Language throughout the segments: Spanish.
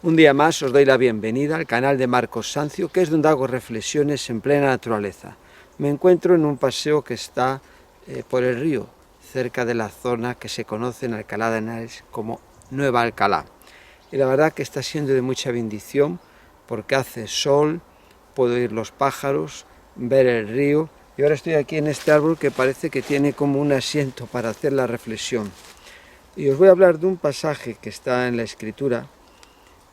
Un día más os doy la bienvenida al canal de Marcos Sancio, que es donde hago reflexiones en plena naturaleza. Me encuentro en un paseo que está por el río, cerca de la zona que se conoce en Alcalá de Henares como Nueva Alcalá. Y la verdad que está siendo de mucha bendición porque hace sol, puedo oír los pájaros, ver el río. Y ahora estoy aquí en este árbol que parece que tiene como un asiento para hacer la reflexión. Y os voy a hablar de un pasaje que está en la Escritura,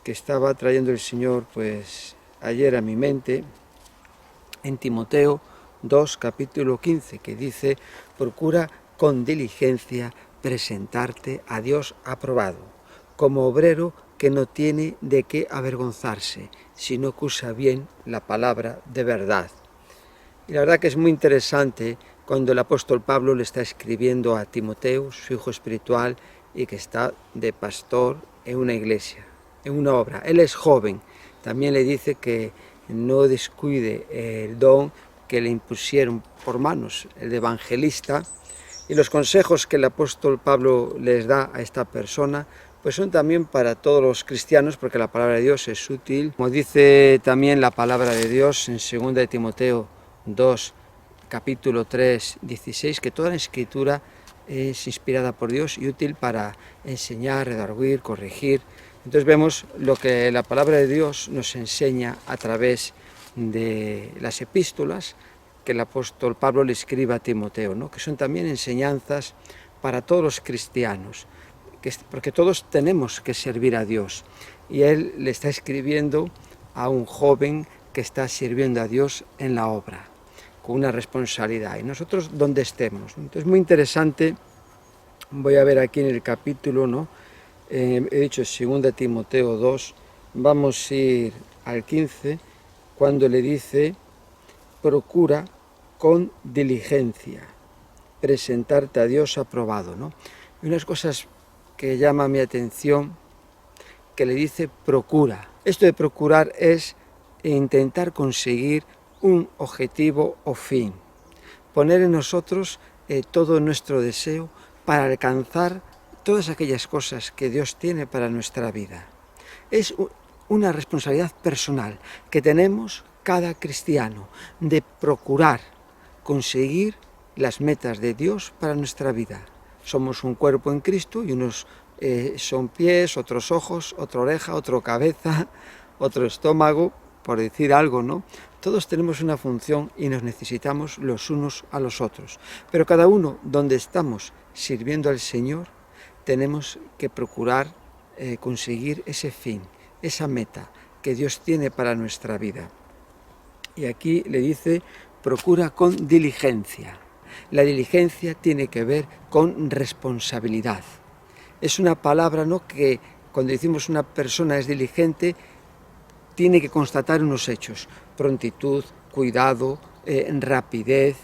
que estaba trayendo el Señor pues ayer a mi mente, en Timoteo 2, capítulo 15, que dice: procura con diligencia presentarte a Dios aprobado, como obrero que no tiene de qué avergonzarse, sino que usa bien la palabra de verdad. Y la verdad que es muy interesante cuando el apóstol Pablo le está escribiendo a Timoteo, su hijo espiritual, y que está de pastor en una iglesia, en una obra. Él es joven, también le dice que no descuide el don que le impusieron por manos, el de evangelista, y los consejos que el apóstol Pablo les da a esta persona pues son también para todos los cristianos, porque la palabra de Dios es útil. Como dice también la palabra de Dios en 2 de Timoteo 2, capítulo 3, 16, que toda la escritura es inspirada por Dios y útil para enseñar, redarguir, corregir. Entonces vemos lo que la palabra de Dios nos enseña a través de las epístolas que el apóstol Pablo le escribe a Timoteo, ¿no? Que son también enseñanzas para todos los cristianos, porque todos tenemos que servir a Dios. Y él le está escribiendo a un joven que está sirviendo a Dios en la obra, con una responsabilidad, y nosotros donde estemos. Entonces, muy interesante. Voy a ver aquí en el capítulo, ¿no? He dicho 2 Timoteo 2, vamos a ir al 15, cuando le dice: procura con diligencia presentarte a Dios aprobado, ¿no? Y unas cosas que llama mi atención, que le dice procura. Esto de procurar es intentar conseguir un objetivo o fin, poner en nosotros todo nuestro deseo para alcanzar todas aquellas cosas que Dios tiene para nuestra vida. Es una responsabilidad personal que tenemos cada cristiano, de procurar conseguir las metas de Dios para nuestra vida. Somos un cuerpo en Cristo y unos son pies, otros ojos, otra oreja, otra cabeza, otro estómago, por decir algo, ¿no? Todos tenemos una función y nos necesitamos los unos a los otros. Pero cada uno, donde estamos sirviendo al Señor, tenemos que procurar conseguir ese fin, esa meta que Dios tiene para nuestra vida. Y aquí le dice: procura con diligencia. La diligencia tiene que ver con responsabilidad. Es una palabra, ¿no?, que cuando decimos una persona es diligente, tiene que constatar unos hechos: prontitud, cuidado, rapidez,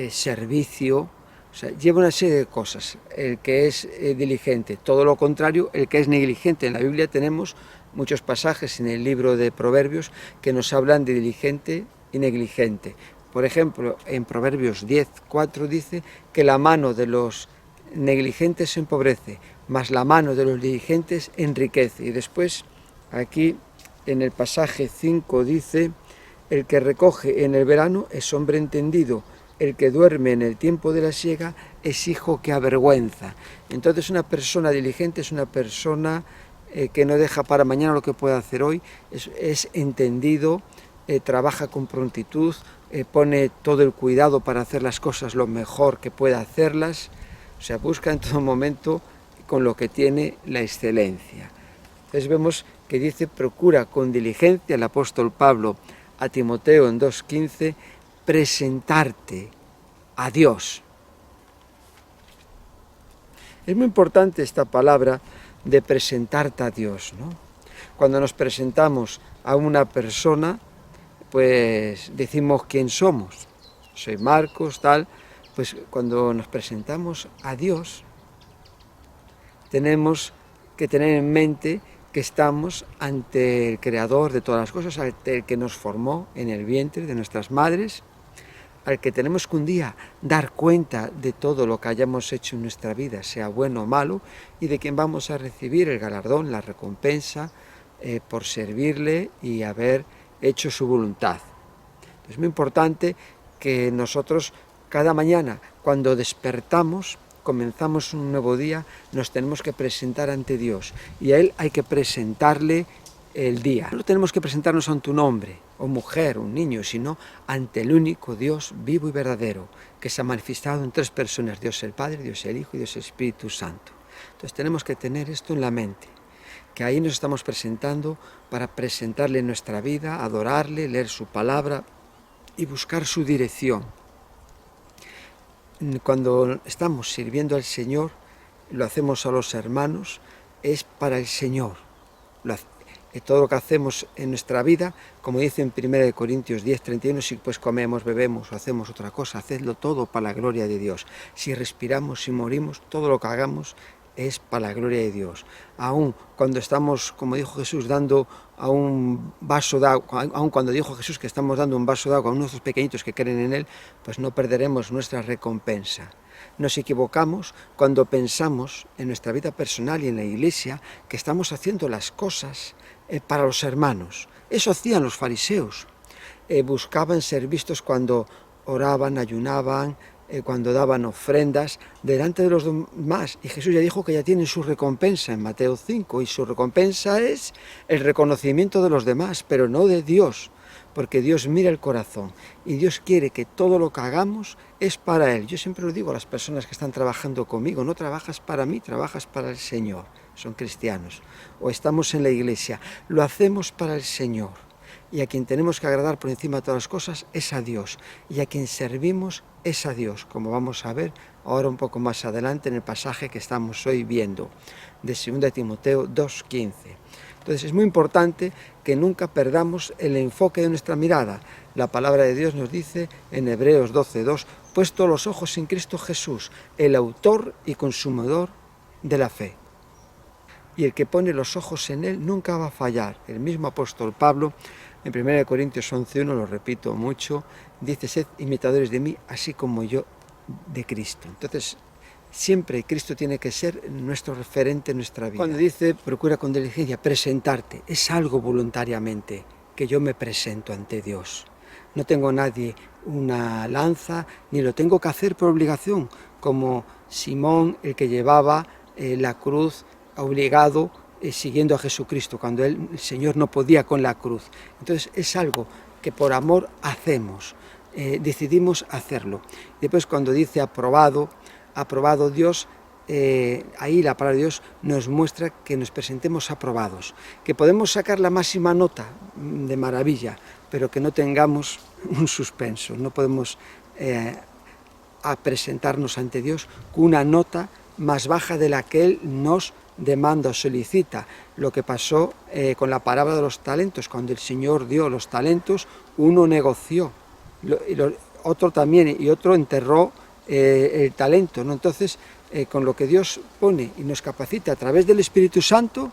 servicio. O sea, lleva una serie de cosas el que es diligente. Todo lo contrario, el que es negligente. En la Biblia tenemos muchos pasajes en el libro de Proverbios que nos hablan de diligente y negligente. Por ejemplo, en Proverbios 10:4 dice que la mano de los negligentes se empobrece, mas la mano de los diligentes enriquece. Y después, aquí en el pasaje 5 dice: el que recoge en el verano es hombre entendido, el que duerme en el tiempo de la siega es hijo que avergüenza. Entonces, una persona diligente es una persona que no deja para mañana lo que puede hacer hoy, es entendido, trabaja con prontitud, pone todo el cuidado para hacer las cosas lo mejor que pueda hacerlas. O sea, busca en todo momento con lo que tiene la excelencia. Entonces vemos que dice: procura con diligencia, el apóstol Pablo a Timoteo en 2:15, presentarte a Dios. Es muy importante esta palabra de presentarte a Dios, ¿no? Cuando nos presentamos a una persona, pues decimos quién somos. Soy Marcos, tal. Pues cuando nos presentamos a Dios, tenemos que tener en mente que estamos ante el Creador de todas las cosas, ante el que nos formó en el vientre de nuestras madres, al que tenemos que un día dar cuenta de todo lo que hayamos hecho en nuestra vida, sea bueno o malo, y de quien vamos a recibir el galardón, la recompensa, por servirle y haber hecho su voluntad. Es muy importante que nosotros cada mañana, cuando despertamos, comenzamos un nuevo día, nos tenemos que presentar ante Dios y a Él hay que presentarle el día. No tenemos que presentarnos ante un hombre o mujer, un niño, sino ante el único Dios vivo y verdadero, que se ha manifestado en tres personas, Dios el Padre, Dios el Hijo y Dios el Espíritu Santo. Entonces tenemos que tener esto en la mente, que ahí nos estamos presentando para presentarle nuestra vida, adorarle, leer su palabra y buscar su dirección. Cuando estamos sirviendo al Señor, lo hacemos a los hermanos, es para el Señor. Todo lo que hacemos en nuestra vida, como dice en 1 Corintios 10:31, si pues comemos, bebemos o hacemos otra cosa, hacedlo todo para la gloria de Dios. Si respiramos, si morimos, todo lo que hagamos es para la gloria de Dios. Aún cuando estamos, como dijo Jesús, dando a un vaso de agua, aún cuando dijo Jesús que estamos dando un vaso de agua a unos pequeñitos que creen en Él, pues no perderemos nuestra recompensa. Nos equivocamos cuando pensamos en nuestra vida personal y en la iglesia que estamos haciendo las cosas para los hermanos. Eso hacían los fariseos. Buscaban ser vistos cuando oraban, ayunaban, cuando daban ofrendas delante de los demás. Y Jesús ya dijo que ya tienen su recompensa en Mateo 5, y su recompensa es el reconocimiento de los demás, pero no de Dios, porque Dios mira el corazón y Dios quiere que todo lo que hagamos es para Él. Yo siempre lo digo a las personas que están trabajando conmigo, no trabajas para mí, trabajas para el Señor. Son cristianos, o estamos en la iglesia, lo hacemos para el Señor, y a quien tenemos que agradar por encima de todas las cosas es a Dios, y a quien servimos es a Dios, como vamos a ver ahora un poco más adelante en el pasaje que estamos hoy viendo, de 2 Timoteo 2:15. Entonces es muy importante que nunca perdamos el enfoque de nuestra mirada. La palabra de Dios nos dice en Hebreos 12:2, puesto los ojos en Cristo Jesús, el autor y consumador de la fe. Y el que pone los ojos en Él nunca va a fallar. El mismo apóstol Pablo, en 1 Corintios 11:1, lo repito mucho, dice, sed imitadores de mí, así como yo de Cristo. Entonces, siempre Cristo tiene que ser nuestro referente en nuestra vida. Cuando dice, procura con diligencia presentarte, es algo voluntariamente, que yo me presento ante Dios. No tengo a nadie una lanza, ni lo tengo que hacer por obligación, como Simón, el que llevaba la cruz obligado, siguiendo a Jesucristo, cuando el Señor no podía con la cruz. Entonces es algo que por amor hacemos, decidimos hacerlo. Después cuando dice aprobado Dios, ahí la palabra de Dios nos muestra que nos presentemos aprobados, que podemos sacar la máxima nota de maravilla, pero que no tengamos un suspenso, no podemos presentarnos ante Dios con una nota más baja de la que Él nos demanda o solicita. Lo que pasó con la parábola de los talentos, cuando el Señor dio los talentos, uno negoció, otro también, y otro enterró el talento, ¿no? Entonces, con lo que Dios pone y nos capacita a través del Espíritu Santo,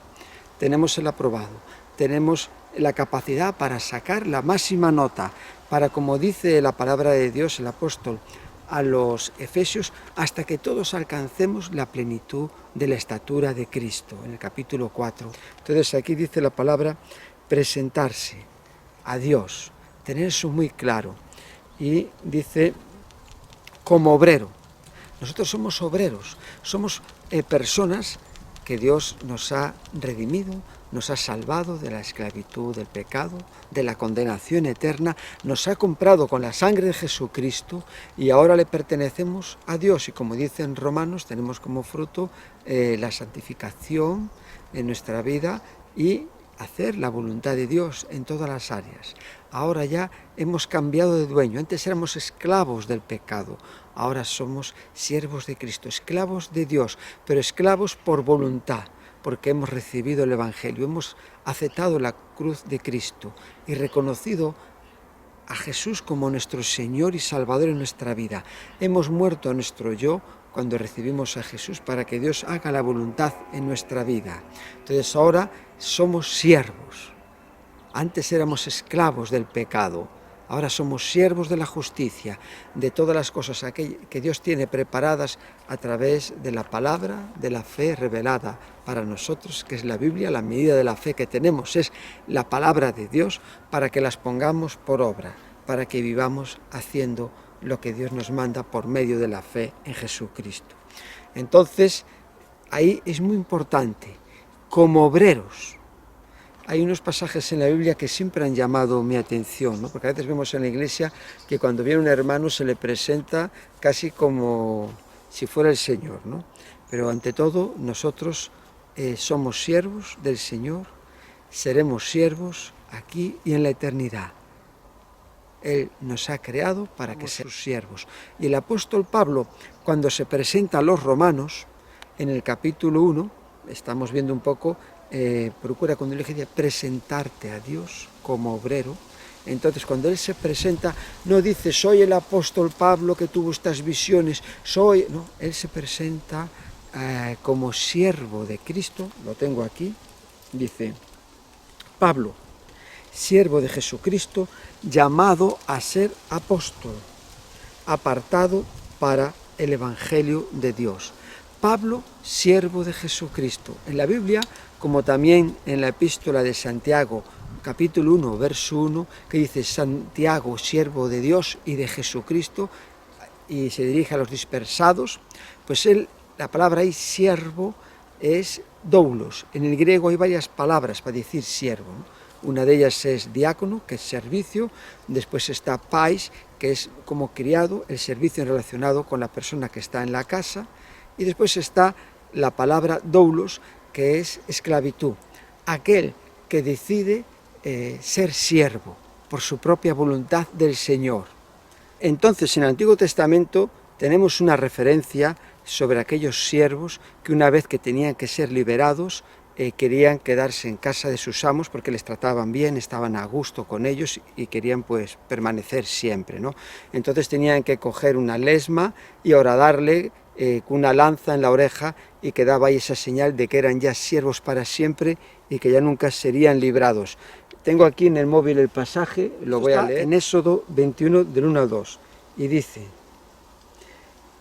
tenemos el aprobado, tenemos la capacidad para sacar la máxima nota, para, como dice la palabra de Dios, el apóstol a los Efesios, hasta que todos alcancemos la plenitud de la estatura de Cristo, en el capítulo 4. Entonces aquí dice la palabra presentarse a Dios, tener eso muy claro, y dice como obrero. Nosotros somos obreros, somos personas que Dios nos ha redimido, nos ha salvado de la esclavitud del pecado, de la condenación eterna, nos ha comprado con la sangre de Jesucristo y ahora le pertenecemos a Dios. Y como dice en Romanos, tenemos como fruto la santificación en nuestra vida y hacer la voluntad de Dios en todas las áreas. Ahora ya hemos cambiado de dueño, antes éramos esclavos del pecado, ahora somos siervos de Cristo, esclavos de Dios, pero esclavos por voluntad, porque hemos recibido el Evangelio, hemos aceptado la cruz de Cristo y reconocido a Jesús como nuestro Señor y Salvador en nuestra vida. Hemos muerto a nuestro yo cuando recibimos a Jesús para que Dios haga la voluntad en nuestra vida. Entonces ahora somos siervos. Antes éramos esclavos del pecado, Ahora somos siervos de la justicia, de todas las cosas que Dios tiene preparadas a través de la palabra, de la fe revelada para nosotros, que es la Biblia. La medida de la fe que tenemos es la palabra de Dios, para que las pongamos por obra, para que vivamos haciendo lo que Dios nos manda por medio de la fe en Jesucristo. Entonces, ahí es muy importante, como obreros. Hay unos pasajes en la Biblia que siempre han llamado mi atención, ¿no? Porque a veces vemos en la iglesia que cuando viene un hermano se le presenta casi como si fuera el Señor, ¿no? Pero ante todo nosotros somos siervos del Señor, seremos siervos aquí y en la eternidad. Él nos ha creado para que seamos sus siervos. Y el apóstol Pablo, cuando se presenta a los romanos, en el capítulo 1, estamos viendo un poco, procura cuando elige presentarte a Dios como obrero. Entonces cuando él se presenta, no dice soy el apóstol Pablo que tuvo estas visiones, no, él se presenta como siervo de Cristo. Lo tengo aquí, dice Pablo, siervo de Jesucristo, llamado a ser apóstol, apartado para el Evangelio de Dios. Pablo, siervo de Jesucristo. En la Biblia, como también en la epístola de Santiago, capítulo 1, verso 1, que dice Santiago, siervo de Dios y de Jesucristo, y se dirige a los dispersados, pues la palabra ahí, siervo, es doulos. En el griego hay varias palabras para decir siervo, ¿no? Una de ellas es diácono, que es servicio, después está pais, que es como criado, el servicio relacionado con la persona que está en la casa, y después está la palabra doulos, que es esclavitud, aquel que decide ser siervo por su propia voluntad del Señor. Entonces, en el Antiguo Testamento tenemos una referencia sobre aquellos siervos que una vez que tenían que ser liberados, querían quedarse en casa de sus amos porque les trataban bien, estaban a gusto con ellos y querían pues permanecer siempre, ¿no? Entonces tenían que coger una lesma y horadarle con una lanza en la oreja, y quedaba ahí esa señal de que eran ya siervos para siempre y que ya nunca serían librados. Tengo aquí en el móvil el pasaje, lo voy a leer, en Éxodo 21 del 1 al 2, y dice,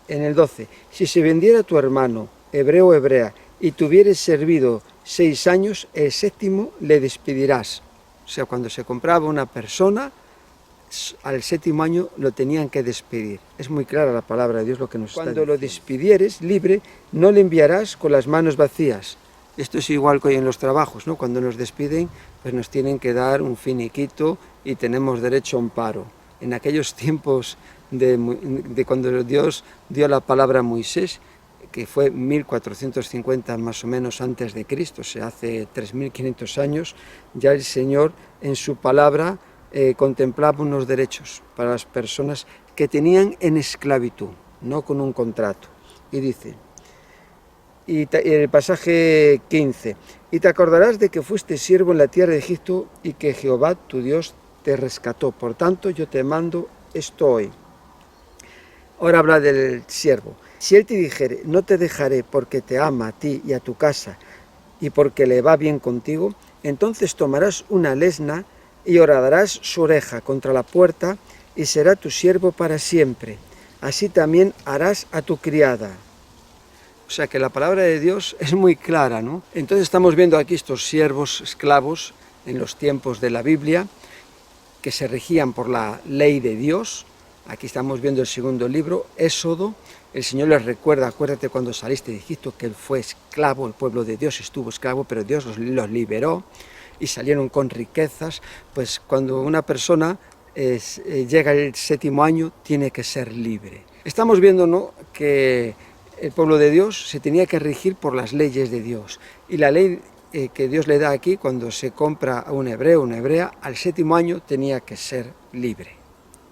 en el 12, si se vendiera tu hermano, hebreo o hebrea, y tuvieres servido 6 años, el 7º le despedirás. O sea, cuando se compraba una persona, al 7º año lo tenían que despedir. Es muy clara la palabra de Dios lo que nos está diciendo. Cuando lo despidieres libre, no le enviarás con las manos vacías. Esto es igual que hoy en los trabajos, ¿no? Cuando nos despiden, pues nos tienen que dar un finiquito y tenemos derecho a un paro. En aquellos tiempos de cuando Dios dio la palabra a Moisés, que fue 1450 más o menos antes de Cristo, o sea, hace 3500 años, ya el Señor en su palabra contemplaba unos derechos para las personas que tenían en esclavitud, no con un contrato. Y dice, y en el pasaje 15, y te acordarás de que fuiste siervo en la tierra de Egipto y que Jehová tu Dios te rescató. Por tanto, yo te mando esto hoy. Ahora habla del siervo. Si él te dijere, no te dejaré porque te ama a ti y a tu casa y porque le va bien contigo, entonces tomarás una lesna y horadarás su oreja contra la puerta y será tu siervo para siempre. Así también harás a tu criada. O sea que la palabra de Dios es muy clara, ¿no? Entonces estamos viendo aquí estos siervos esclavos en los tiempos de la Biblia que se regían por la ley de Dios. Aquí estamos viendo el segundo libro, Éxodo. El Señor les recuerda, acuérdate cuando saliste de Egipto que Él fue esclavo, el pueblo de Dios estuvo esclavo, pero Dios los liberó y salieron con riquezas. Pues cuando una persona llega el 7º año, tiene que ser libre. Estamos viendo, ¿no?, que el pueblo de Dios se tenía que regir por las leyes de Dios. Y la ley que Dios le da aquí, cuando se compra a un hebreo o una hebrea, al 7º año tenía que ser libre.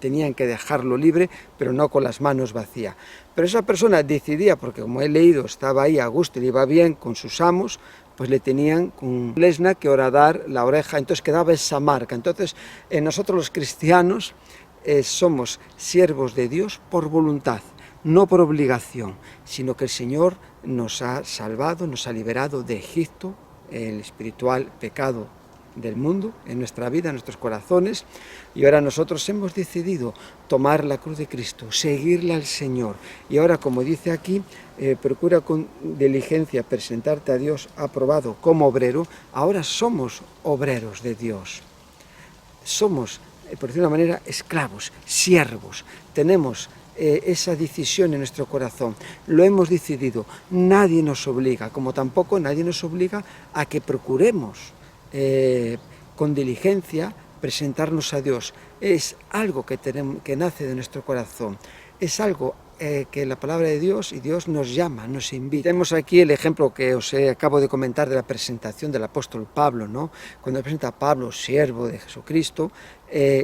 Tenían que dejarlo libre, pero no con las manos vacías. Pero esa persona decidía, porque como he leído, estaba ahí a gusto y le iba bien con sus amos, pues le tenían con lesna que horadar la oreja, entonces quedaba esa marca. Entonces, nosotros los cristianos somos siervos de Dios por voluntad, no por obligación, sino que el Señor nos ha salvado, nos ha liberado de Egipto, el espiritual pecado del mundo, en nuestra vida, en nuestros corazones, y ahora nosotros hemos decidido tomar la cruz de Cristo, seguirle al Señor, y ahora, como dice aquí, procura con diligencia presentarte a Dios aprobado como obrero. Ahora somos obreros de Dios, somos, por decirlo de una manera, esclavos, siervos, tenemos esa decisión en nuestro corazón, lo hemos decidido, nadie nos obliga, como tampoco nadie nos obliga a que procuremos con diligencia presentarnos a Dios. Es algo que nace de nuestro corazón, es algo que la palabra de Dios y Dios nos llama, nos invita. Tenemos aquí el ejemplo que os acabo de comentar de la presentación del apóstol Pablo, ¿no? Cuando presenta a Pablo, siervo de Jesucristo,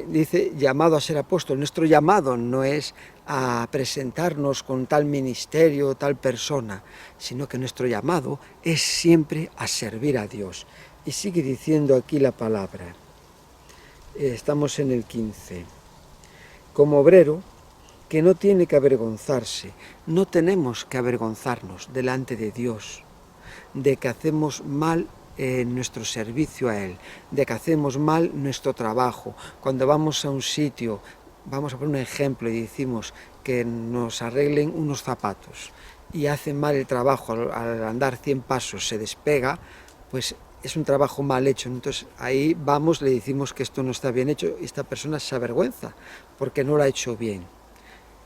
dice llamado a ser apóstol. Nuestro llamado no es a presentarnos con tal ministerio, tal persona, sino que nuestro llamado es siempre a servir a Dios. Y sigue diciendo aquí la palabra, estamos en el 15, como obrero que no tiene que avergonzarse, no tenemos que avergonzarnos delante de Dios, de que hacemos mal nuestro servicio a Él, de que hacemos mal nuestro trabajo. Cuando vamos a un sitio, vamos a poner un ejemplo y decimos que nos arreglen unos zapatos y hacen mal el trabajo, al andar 100 pasos se despega, pues es un trabajo mal hecho. Entonces ahí vamos, le decimos que esto no está bien hecho y esta persona se avergüenza porque no lo ha hecho bien.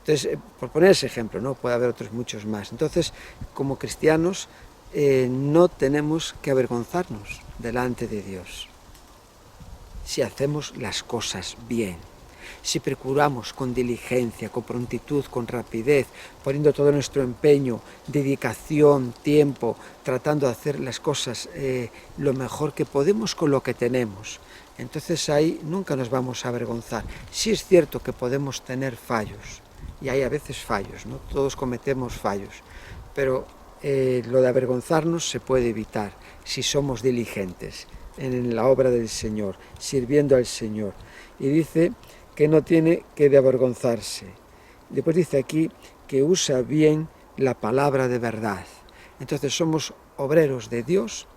Entonces, por poner ese ejemplo, ¿no? Puede haber otros muchos más. Entonces, como cristianos, no tenemos que avergonzarnos delante de Dios si hacemos las cosas bien, si procuramos con diligencia, con prontitud, con rapidez, poniendo todo nuestro empeño, dedicación, tiempo, tratando de hacer las cosas lo mejor que podemos con lo que tenemos. Entonces ahí nunca nos vamos a avergonzar. Sí es cierto que podemos tener fallos, y hay a veces fallos, ¿no? Todos cometemos fallos, pero lo de avergonzarnos se puede evitar si somos diligentes en la obra del Señor, sirviendo al Señor. Y dice que no tiene que de avergonzarse. Después dice aquí que usa bien la palabra de verdad. Entonces somos obreros de Dios,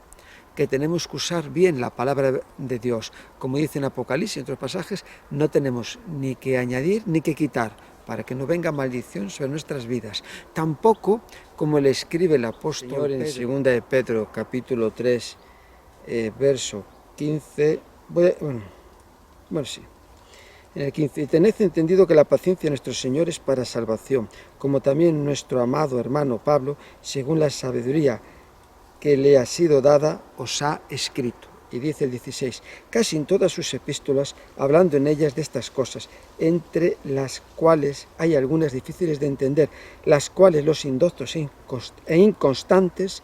que tenemos que usar bien la palabra de Dios. Como dice en Apocalipsis, en otros pasajes, no tenemos ni que añadir ni que quitar, para que no venga maldición sobre nuestras vidas. Tampoco, como le escribe el apóstol en 2 de Pedro, capítulo 3, verso 15, en el 15, y tened entendido que la paciencia de nuestro Señor es para salvación, como también nuestro amado hermano Pablo, según la sabiduría que le ha sido dada, os ha escrito. Y dice el 16, casi en todas sus epístolas, hablando en ellas de estas cosas, entre las cuales hay algunas difíciles de entender, las cuales los indoctos e inconstantes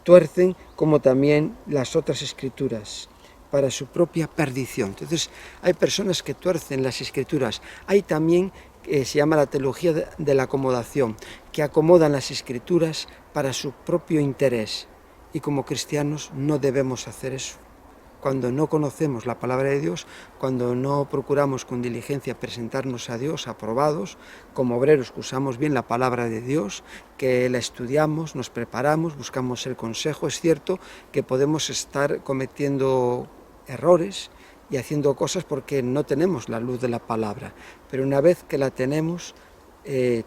tuercen, como también las otras escrituras, para su propia perdición. Entonces, hay personas que tuercen las escrituras. Hay también, se llama la teología de la acomodación, que acomodan las escrituras para su propio interés. Y como cristianos no debemos hacer eso. Cuando no conocemos la palabra de Dios, cuando no procuramos con diligencia presentarnos a Dios aprobados, como obreros que usamos bien la palabra de Dios, que la estudiamos, nos preparamos, buscamos el consejo, es cierto que podemos estar cometiendo errores y haciendo cosas porque no tenemos la luz de la palabra, pero una vez que la tenemos que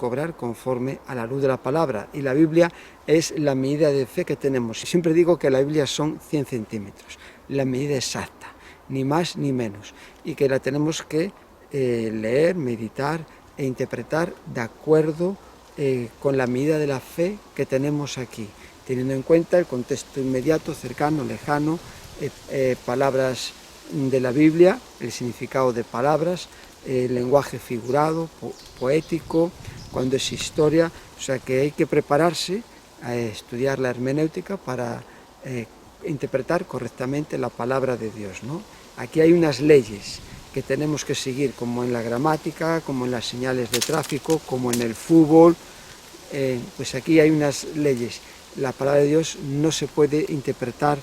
obrar conforme a la luz de la palabra, y la Biblia es la medida de fe que tenemos. Siempre digo que la Biblia son 100 centímetros, la medida exacta, ni más ni menos, y que la tenemos que leer, meditar e interpretar de acuerdo con la medida de la fe que tenemos aquí, teniendo en cuenta el contexto inmediato, cercano, lejano, palabras de la Biblia, el significado de palabras, lenguaje figurado, poético, cuando es historia. O sea que hay que prepararse a estudiar la hermenéutica para interpretar correctamente la palabra de Dios, ¿no? Aquí hay unas leyes que tenemos que seguir, como en la gramática, como en las señales de tráfico, como en el fútbol, pues aquí hay unas leyes. La palabra de Dios no se puede interpretar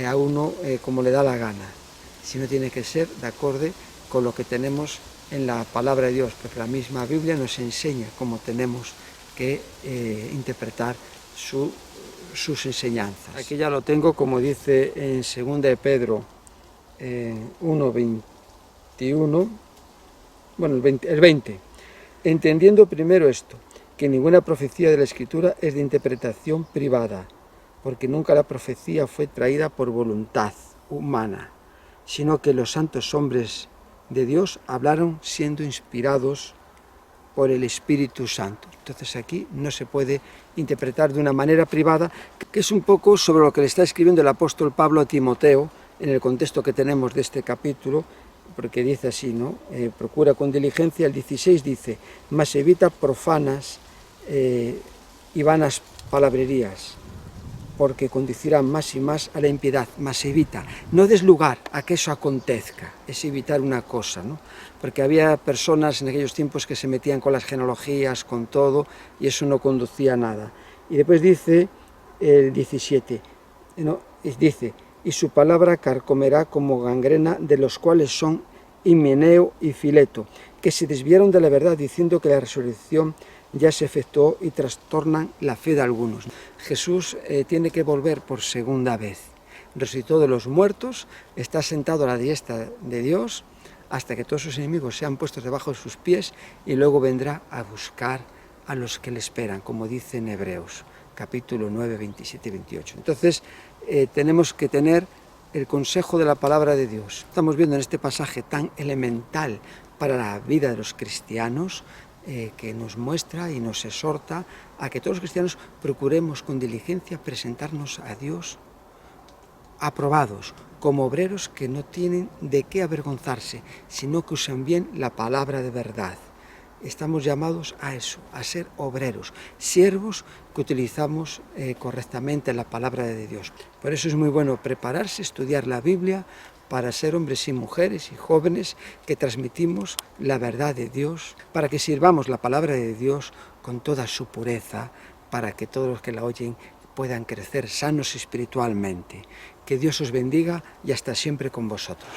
a uno como le da la gana, sino tiene que ser de acorde con lo que tenemos en la palabra de Dios, porque la misma Biblia nos enseña cómo tenemos que interpretar sus enseñanzas. Aquí ya lo tengo, como dice en 2 de Pedro, 1:21, bueno, el 20. Entendiendo primero esto, que ninguna profecía de la Escritura es de interpretación privada, porque nunca la profecía fue traída por voluntad humana, sino que los santos hombres de Dios hablaron siendo inspirados por el Espíritu Santo. Entonces aquí no se puede interpretar de una manera privada, que es un poco sobre lo que le está escribiendo el apóstol Pablo a Timoteo, en el contexto que tenemos de este capítulo, porque dice así, ¿no? Procura con diligencia, el 16 dice, mas evita profanas y vanas palabrerías, porque conducirán más y más a la impiedad, mas evita, no des lugar a que eso acontezca, es evitar una cosa, ¿no? Porque había personas en aquellos tiempos que se metían con las genealogías, con todo, y eso no conducía a nada. Y después dice el 17, ¿no? Dice, y su palabra carcomerá como gangrena, de los cuales son Himeneo y Fileto, que se desviaron de la verdad diciendo que la resurrección ya se efectuó y trastornan la fe de algunos. Jesús tiene que volver por segunda vez. Resucitó de los muertos, está sentado a la diestra de Dios hasta que todos sus enemigos sean puestos debajo de sus pies y luego vendrá a buscar a los que le esperan, como dice en Hebreos, capítulo 9, 27 y 28. Entonces tenemos que tener el consejo de la palabra de Dios. Estamos viendo en este pasaje tan elemental para la vida de los cristianos, que nos muestra y nos exhorta a que todos los cristianos procuremos con diligencia presentarnos a Dios aprobados, como obreros que no tienen de qué avergonzarse, sino que usan bien la palabra de verdad. Estamos llamados a eso, a ser obreros, siervos que utilizamos correctamente la palabra de Dios. Por eso es muy bueno prepararse, estudiar la Biblia, para ser hombres y mujeres y jóvenes que transmitimos la verdad de Dios, para que sirvamos la palabra de Dios con toda su pureza, para que todos los que la oyen puedan crecer sanos espiritualmente. Que Dios os bendiga y hasta siempre con vosotros.